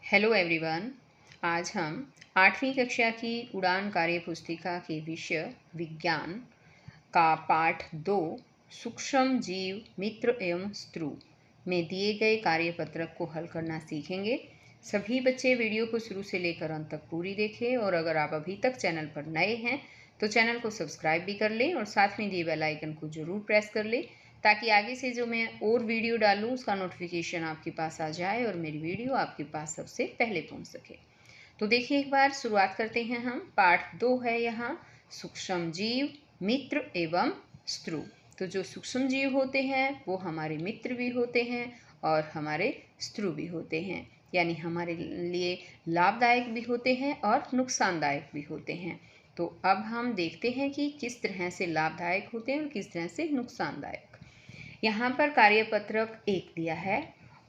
Hello everyone. आज हम 8वीं कक्षा की उड़ान कार्य पुस्तिका के विषय विज्ञान का पाठ 2 सूक्ष्म जीव मित्र एवं स्त्रु में दिए गए कार्यपत्रक को हल करना सीखेंगे। सभी बच्चे वीडियो को शुरू से लेकर अंत तक पूरी देखें और अगर आप अभी तक चैनल पर नए हैं तो चैनल को सब्सक्राइब भी कर लें और साथ में दिए बेल आइकन को जरूर प्रेस कर लें ताकि आगे से जो मैं और वीडियो डालूँ उसका नोटिफिकेशन आपके पास आ जाए और मेरी वीडियो आपके पास सबसे पहले पहुंच सके। तो देखिए, एक बार शुरुआत करते हैं हम। पाठ 2 है यहाँ सूक्ष्म जीव मित्र एवं स्त्रु। तो जो सूक्ष्म जीव होते हैं वो हमारे मित्र भी होते हैं और हमारे स्त्रु भी होते हैं, यानी हमारे लिए लाभदायक भी होते हैं और नुकसानदायक भी होते हैं। तो अब हम देखते हैं कि किस तरह से लाभदायक होते हैं और किस तरह से नुकसानदायक। यहाँ पर कार्यपत्रक 1 दिया है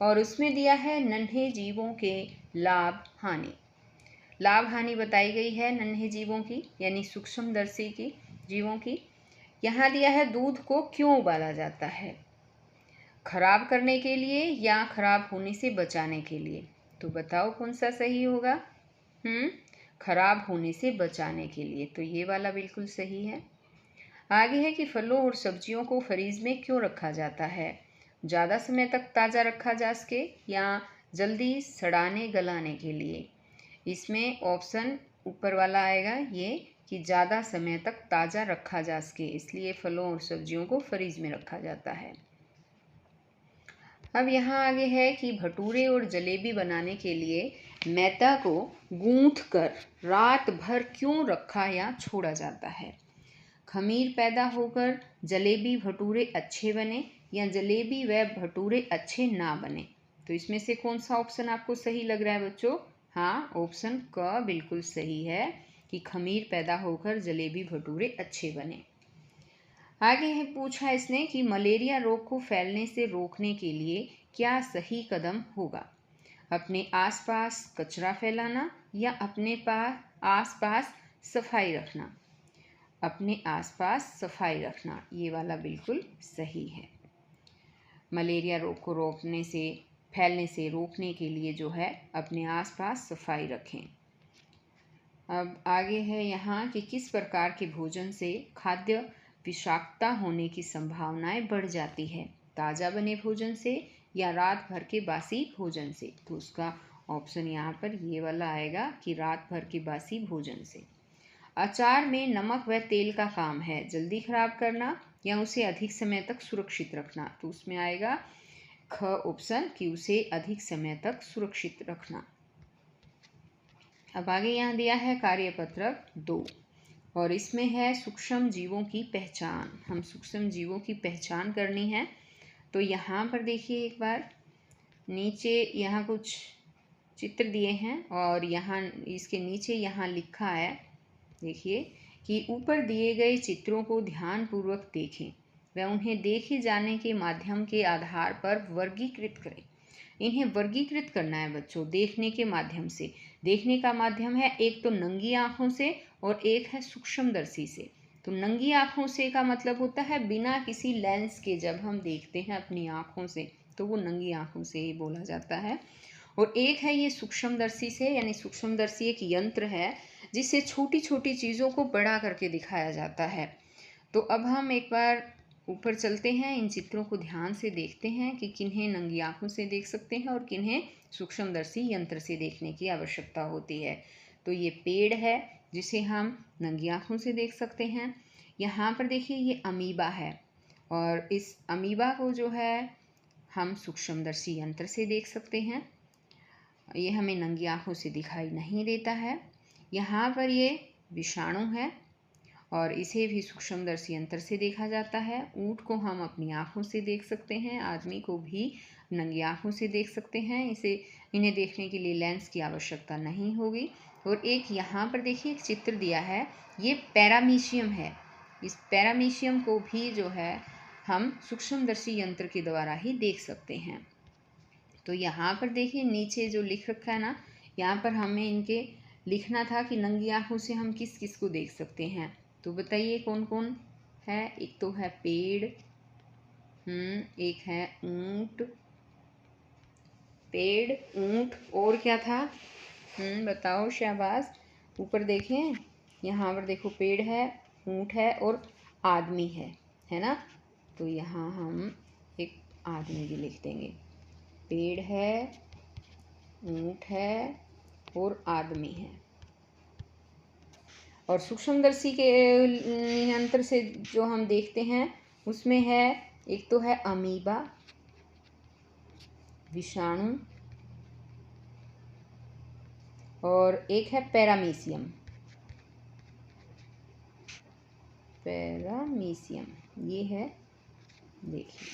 और उसमें दिया है नन्हे जीवों के लाभ हानि। लाभ हानि बताई गई है नन्हे जीवों की, यानी सूक्ष्मदर्शी की जीवों की। यहाँ दिया है दूध को क्यों उबाला जाता है, खराब करने के लिए या खराब होने से बचाने के लिए। तो बताओ कौन सा सही होगा। खराब होने से बचाने के लिए, तो ये वाला बिल्कुल सही है। आगे है कि फलों और सब्जियों को फ्रीज में क्यों रखा जाता है, ज़्यादा समय तक ताज़ा रखा जा सके या जल्दी सड़ाने गलाने के लिए। इसमें ऑप्शन ऊपर वाला आएगा ये कि ज़्यादा समय तक ताज़ा रखा जा सके, इसलिए फलों और सब्जियों को फ्रीज में रखा जाता है। अब यहाँ आगे है कि भटूरे और जलेबी बनाने के लिए मैदा को गूंथ कर रात भर क्यों रखा या छोड़ा जाता है। खमीर पैदा होकर जलेबी भटूरे अच्छे बने या जलेबी व भटूरे अच्छे ना बने। तो इसमें से कौन सा ऑप्शन आपको सही लग रहा है बच्चों। हाँ, ऑप्शन क बिल्कुल सही है कि खमीर पैदा होकर जलेबी भटूरे अच्छे बने। आगे है पूछा इसने कि मलेरिया रोग को फैलने से रोकने के लिए क्या सही कदम होगा। अपने आसपास कचरा फैलाना या अपने आसपास सफाई रखना। अपने आसपास सफाई रखना, ये वाला बिल्कुल सही है। मलेरिया रोग को फैलने से रोकने के लिए जो है अपने आसपास सफाई रखें। अब आगे है यहाँ कि किस प्रकार के भोजन से खाद्य विषाक्तता होने की संभावनाएं बढ़ जाती है, ताज़ा बने भोजन से या रात भर के बासी भोजन से। तो उसका ऑप्शन यहाँ पर ये वाला आएगा कि रात भर के बासी भोजन से। अचार में नमक व तेल का काम है जल्दी खराब करना या उसे अधिक समय तक सुरक्षित रखना। तो उसमें आएगा ख ऑप्शन कि उसे अधिक समय तक सुरक्षित रखना। अब आगे यहाँ दिया है कार्यपत्रक 2 और इसमें है सूक्ष्म जीवों की पहचान। हम सूक्ष्म जीवों की पहचान करनी है। तो यहाँ पर देखिए एक बार नीचे यहाँ कुछ चित्र दिए हैं और यहाँ इसके नीचे यहाँ लिखा है, देखिए कि ऊपर दिए गए चित्रों को ध्यानपूर्वक देखें व उन्हें देखे जाने के माध्यम के आधार पर वर्गीकृत करें। इन्हें वर्गीकृत करना है बच्चों देखने के माध्यम से। देखने का माध्यम है एक तो नंगी आँखों से और एक है सूक्ष्मदर्शी से। तो नंगी आँखों से का मतलब होता है बिना किसी लेंस के जब हम देखते हैं अपनी आँखों से, तो वो नंगी आँखों से ही बोला जाता है। और एक है ये सूक्ष्मदर्शी से, यानी सूक्ष्मदर्शी एक यंत्र है जिससे छोटी छोटी चीज़ों को बड़ा करके दिखाया जाता है। तो अब हम एक बार ऊपर चलते हैं, इन चित्रों को ध्यान से देखते हैं कि किन्हें नंगी आँखों से देख सकते हैं और किन्हें सूक्ष्मदर्शी यंत्र से देखने की आवश्यकता होती है। तो ये पेड़ है जिसे हम नंगी आँखों से देख सकते हैं। यहाँ पर देखिए ये अमीबा है और इस अमीबा को जो है हम सूक्ष्मदर्शी यंत्र से देख सकते हैं। ये हमें नंगी आँखों से दिखाई नहीं देता है। यहाँ पर ये विषाणु है और इसे भी सूक्ष्मदर्शी यंत्र से देखा जाता है। ऊँट को हम अपनी आँखों से देख सकते हैं, आदमी को भी नंगी आँखों से देख सकते हैं। इन्हें देखने के लिए लेंस की आवश्यकता नहीं होगी। और एक यहाँ पर देखिए एक चित्र दिया है, ये पैरामीशियम है। इस पैरामीशियम को भी जो है हम सूक्ष्मदर्शी यंत्र के द्वारा ही देख सकते हैं। तो यहाँ पर देखिए नीचे जो लिख रखा है ना, यहाँ पर हमें इनके लिखना था कि नंगी आँखों से हम किस किस को देख सकते हैं। तो बताइए कौन कौन है। एक तो है पेड़, एक है ऊंट, पेड़, ऊंट और क्या था? बताओ शाबाश। ऊपर देखें, यहाँ पर देखो पेड़ है, ऊंट है और आदमी है ना। तो यहाँ हम एक आदमी भी लिख देंगे। पेड़ है, ऊंट है और आदमी है। और सूक्ष्मदर्शी के यंत्र से जो हम देखते हैं उसमें है, एक तो है अमीबा, विषाणु, और एक है पैरामीशियम। ये है, देखिए।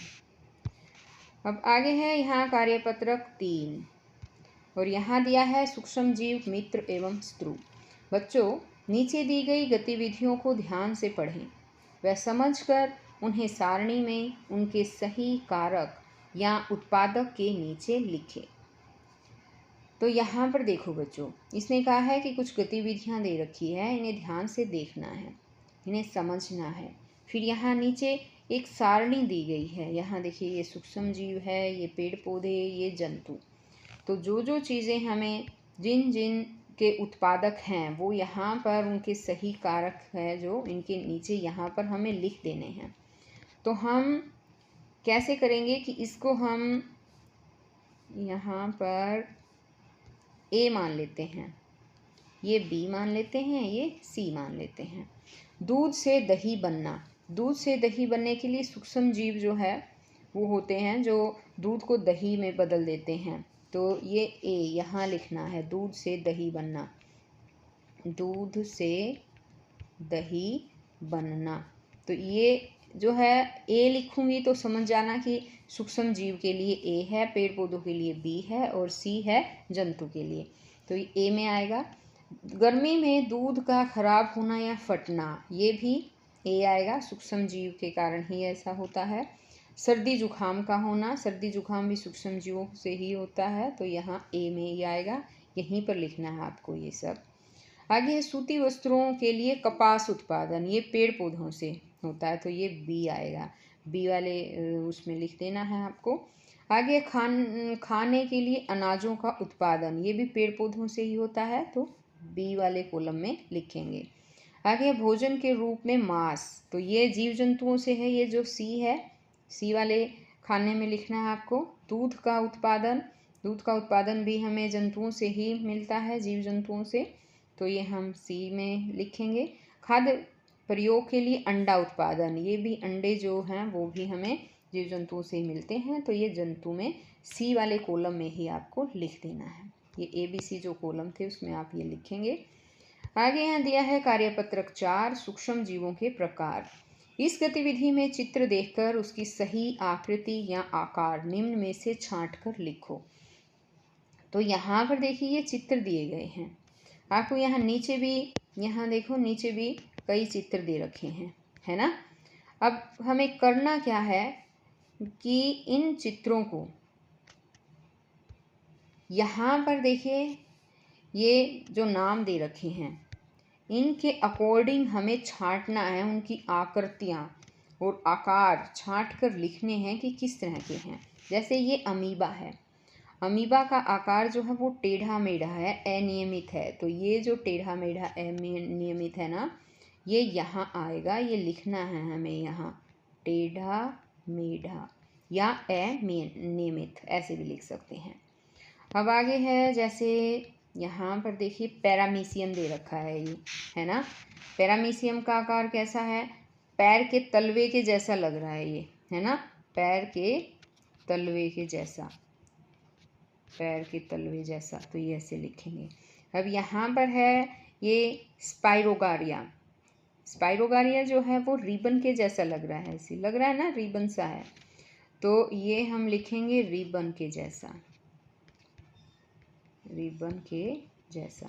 अब आगे है यहाँ कार्यपत्रक 3 और यहाँ दिया है सूक्ष्म जीव, मित्र एवं शत्रु। बच्चों, नीचे दी गई गतिविधियों को ध्यान से पढ़ें व समझकर उन्हें सारणी में उनके सही कारक या उत्पादक के नीचे लिखें। तो यहाँ पर देखो बच्चों, इसने कहा है कि कुछ गतिविधियाँ दे रखी है, इन्हें ध्यान से देखना है, इन्हें समझना है। फिर यहाँ नीचे एक सारणी दी गई है। यहाँ देखिए, ये सूक्ष्म जीव है, ये पेड़ पौधे, ये जंतु। तो जो जो चीज़ें हमें, जिन जिन के उत्पादक हैं, वो यहाँ पर उनके सही कारक है जो इनके नीचे यहाँ पर हमें लिख देने हैं। तो हम कैसे करेंगे कि इसको हम यहाँ पर ए मान लेते हैं, ये बी मान लेते हैं, ये सी मान लेते हैं। दूध से दही बनना। दूध से दही बनने के लिए सूक्ष्म जीव जो है वो होते हैं जो दूध को दही में बदल देते हैं। तो ये ए यहाँ लिखना है, दूध से दही बनना, दूध से दही बनना। तो ये जो है ए लिखूंगी तो समझ जाना कि सूक्ष्म जीव के लिए ए है, पेड़ पौधों के लिए बी है और सी है जंतु के लिए। तो ये ए में आएगा। गर्मी में दूध का खराब होना या फटना, ये भी ए आएगा, सूक्ष्म जीव के कारण ही ऐसा होता है। सर्दी जुकाम का होना, सर्दी जुकाम भी सूक्ष्म जीवों से ही होता है, तो यहाँ ए में ही आएगा। यहीं पर लिखना है आपको ये सब। आगे है सूती वस्त्रों के लिए कपास उत्पादन, ये पेड़ पौधों से होता है, तो ये बी आएगा। बी वाले उसमें लिख देना है आपको। आगे खाने के लिए अनाजों का उत्पादन, ये भी पेड़ पौधों से ही होता है, तो बी वाले कॉलम में लिखेंगे। आगे भोजन के रूप में मांस, तो ये जीव जंतुओं से है, ये जो सी है, सी वाले खाने में लिखना है आपको। दूध का उत्पादन, दूध का उत्पादन भी हमें जंतुओं से ही मिलता है, जीव जंतुओं से, तो ये हम सी में लिखेंगे। खाद्य प्रयोग के लिए अंडा उत्पादन, ये भी अंडे जो हैं वो भी हमें जीव जंतुओं से ही मिलते हैं, तो ये जंतु में सी वाले कॉलम में ही आपको लिख देना है। ये ए बी सी जो कॉलम थे उसमें आप ये लिखेंगे। आगे यहाँ दिया है कार्यपत्रक 4 सूक्ष्म जीवों के प्रकार। इस गतिविधि में चित्र देखकर उसकी सही आकृति या आकार निम्न में से छांट कर लिखो। तो यहाँ पर देखिए ये चित्र दिए गए हैं आपको। यहाँ नीचे भी, यहाँ देखो नीचे भी कई चित्र दे रखे हैं, है ना। अब हमें करना क्या है कि इन चित्रों को यहाँ पर देखिए, ये जो नाम दे रखे हैं इनके अकॉर्डिंग हमें छांटना है, उनकी आकृतियाँ और आकार छांट कर लिखने हैं कि किस तरह के हैं। जैसे ये अमीबा है, अमीबा का आकार जो है वो टेढ़ा मेढ़ा है, अनियमित है, तो ये जो टेढ़ा मेढ़ा अनियमित है ना, ये यहाँ आएगा, ये लिखना है हमें यहाँ टेढ़ा मेढ़ा या अनियमित, ऐसे भी लिख सकते हैं। अब आगे है, जैसे यहाँ पर देखिए पैरामीशियम दे रखा है, ये है ना। पैरामीशियम का आकार कैसा है, पैर के तलवे के जैसा लग रहा है, ये है ना, पैर के तलवे के जैसा, पैर के तलवे जैसा, तो ये ऐसे लिखेंगे। अब यहाँ पर है ये स्पाइरोगारिया, स्पाइरोगारिया जो है वो रिबन के जैसा लग रहा है, ऐसे लग रहा है ना, रिबन सा है, तो ये हम लिखेंगे रिबन के जैसा, रिबन के जैसा।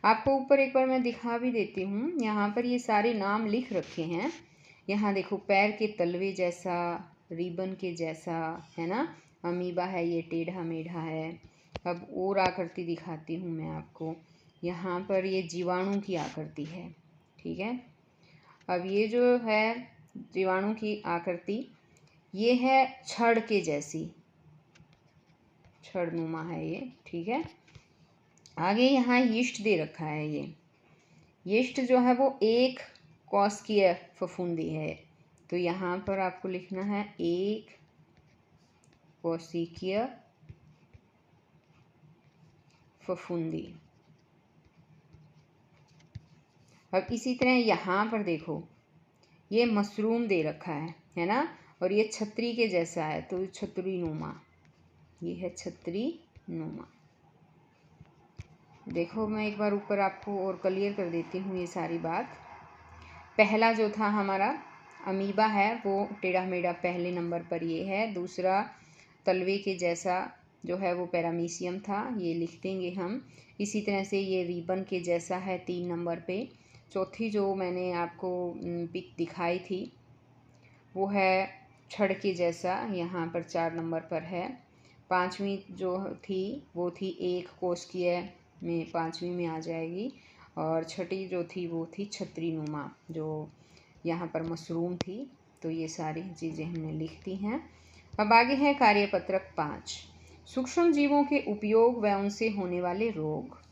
आपको ऊपर एक बार मैं दिखा भी देती हूँ, यहाँ पर ये सारे नाम लिख रखे हैं। यहाँ देखो पैर के तलवे जैसा, रिबन के जैसा, है ना, अमीबा है, ये टेढ़ा मेढ़ा है। अब और आकृति दिखाती हूँ मैं आपको। यहाँ पर ये जीवाणु की आकृति है, ठीक है। अब ये जो है जीवाणु की आकृति, ये है छड़ के जैसी, छड़नुमा है ये, ठीक है। आगे यहाँ यिष्ट दे रखा है, ये यिष्ट जो है वो एक कौशिकीय फफूंदी है, तो यहाँ पर आपको लिखना है एक कौशिकीय फफूंदी। अब इसी तरह यहाँ पर देखो, ये मशरूम दे रखा है ना, और ये छतरी के जैसा है, तो छतरी नुमा, ये है छतरी नुमा। देखो मैं एक बार ऊपर आपको और क्लियर कर देती हूँ ये सारी बात। पहला जो था हमारा अमीबा है वो टेढ़ा मेढ़ा पहले नंबर पर ये है। दूसरा तलवे के जैसा जो है वो पैरामीशियम था, ये लिख देंगे हम। इसी तरह से ये रिबन के जैसा है 3 नंबर पे। चौथी जो मैंने आपको पिक दिखाई थी वो है छड़ के जैसा, यहाँ पर 4 नंबर पर है। पांचवी जो थी वो थी एक कोशिकीय में, 5वीं में आ जाएगी। और छठी जो थी वो थी छतरी नुमा, जो यहाँ पर मशरूम थी। तो ये सारी चीज़ें हमने लिख दी हैं। अब आगे है कार्यपत्रक 5, सूक्ष्म जीवों के उपयोग व उनसे होने वाले रोग।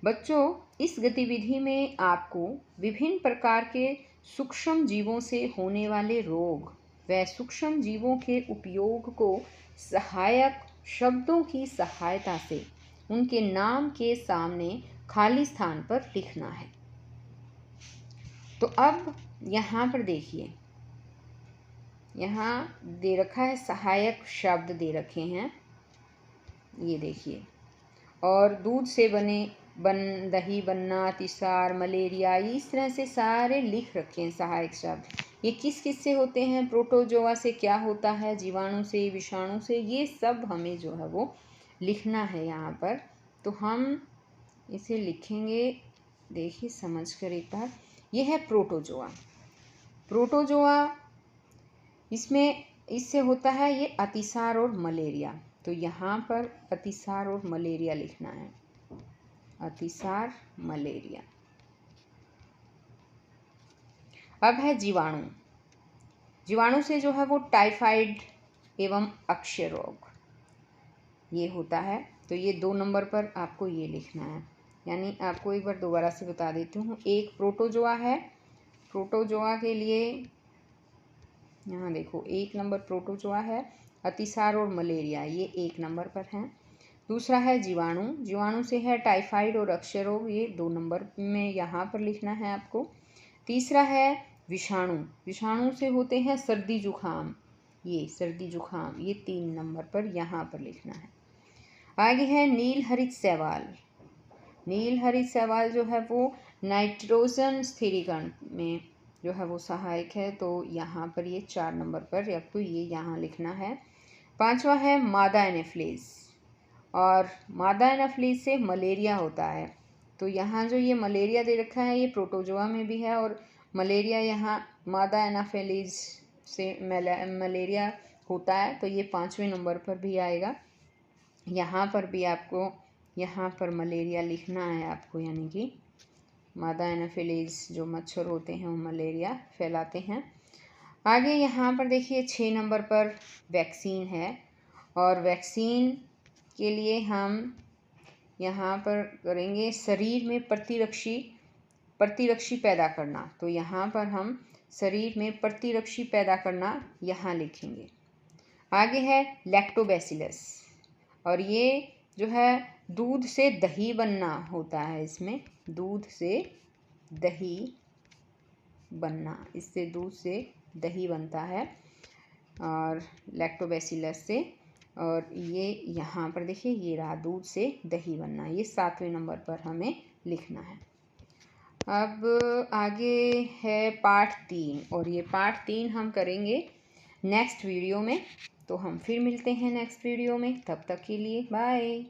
बच्चों, इस गतिविधि में आपको विभिन्न प्रकार के सूक्ष्म जीवों से होने वाले रोग व सूक्ष्म जीवों के उपयोग को सहायक शब्दों की सहायता से उनके नाम के सामने खाली स्थान पर लिखना है। तो अब यहाँ पर देखिए, यहाँ दे रखा है सहायक शब्द दे रखे हैं, ये देखिए। और दूध से बने दही बनना, अतिसार, मलेरिया, इस तरह से सारे लिख रखे हैं सहायक शब्द। ये किस किस से होते हैं, प्रोटोजोआ से क्या होता है, जीवाणु से, विषाणु से, ये सब हमें जो है वो लिखना है यहाँ पर। तो हम इसे लिखेंगे, देखिए समझ कर एक बार। ये है प्रोटोजोआ। प्रोटोजोआ इसमें इससे होता है ये अतिसार और मलेरिया, तो यहाँ पर अतिसार और मलेरिया लिखना है, अतिसार मलेरिया। अब है जीवाणु। जीवाणु से जो है वो टाइफाइड एवं अक्षय रोग ये होता है, तो ये 2 नंबर पर आपको ये लिखना है। यानी आपको एक बार दोबारा से बता देती हूँ। एक प्रोटोजोआ है, प्रोटोजोआ के लिए यहाँ देखो 1 नंबर प्रोटोजोआ है, अतिसार और मलेरिया ये 1 नंबर पर हैं। दूसरा है जीवाणु, जीवाणु से है टाइफाइड और अक्षय रोग, ये 2 नंबर में यहाँ पर लिखना है आपको। तीसरा है विषाणु, विषाणु से होते हैं सर्दी जुखाम, ये सर्दी जुखाम, ये 3 नंबर पर यहाँ पर लिखना है। आगे है नील हरित शैवाल। नील हरित शैवाल जो है वो नाइट्रोजन स्थिरीकरण में जो है वो सहायक है, तो यहाँ पर ये 4 नंबर पर आपको ये यहाँ लिखना है। 5वां है मादा एनाफिलीज, और मादा एनाफिलीज से मलेरिया होता है, तो यहाँ जो ये मलेरिया दे रखा है ये प्रोटोजोआ में भी है, और मलेरिया यहाँ मादा एनाफिलीज से मलेरिया होता है, तो ये 5वें नंबर पर भी आएगा। यहाँ पर भी आपको यहाँ पर मलेरिया लिखना है आपको, यानी कि मादा एनाफिलीज जो मच्छर होते हैं वो मलेरिया फैलाते हैं। आगे यहाँ पर देखिए 6 नंबर पर वैक्सीन है, और वैक्सीन के लिए हम यहाँ पर करेंगे शरीर में प्रतिरक्षी पैदा करना, तो यहाँ पर हम शरीर में प्रतिरक्षी पैदा करना यहाँ लिखेंगे। आगे है लैक्टोबैसिलस, और ये जो है दूध से दही बनना होता है, इसमें दूध से दही बनना, इससे दूध से दही बनता है और लैक्टोबैसिलस से। और ये यहाँ पर देखिए ये रहा दूध से दही बनना, ये 7वें नंबर पर हमें लिखना है। अब आगे है पार्ट 3, और ये पार्ट 3 हम करेंगे नेक्स्ट वीडियो में। तो हम फिर मिलते हैं नेक्स्ट वीडियो में, तब तक के लिए बाय।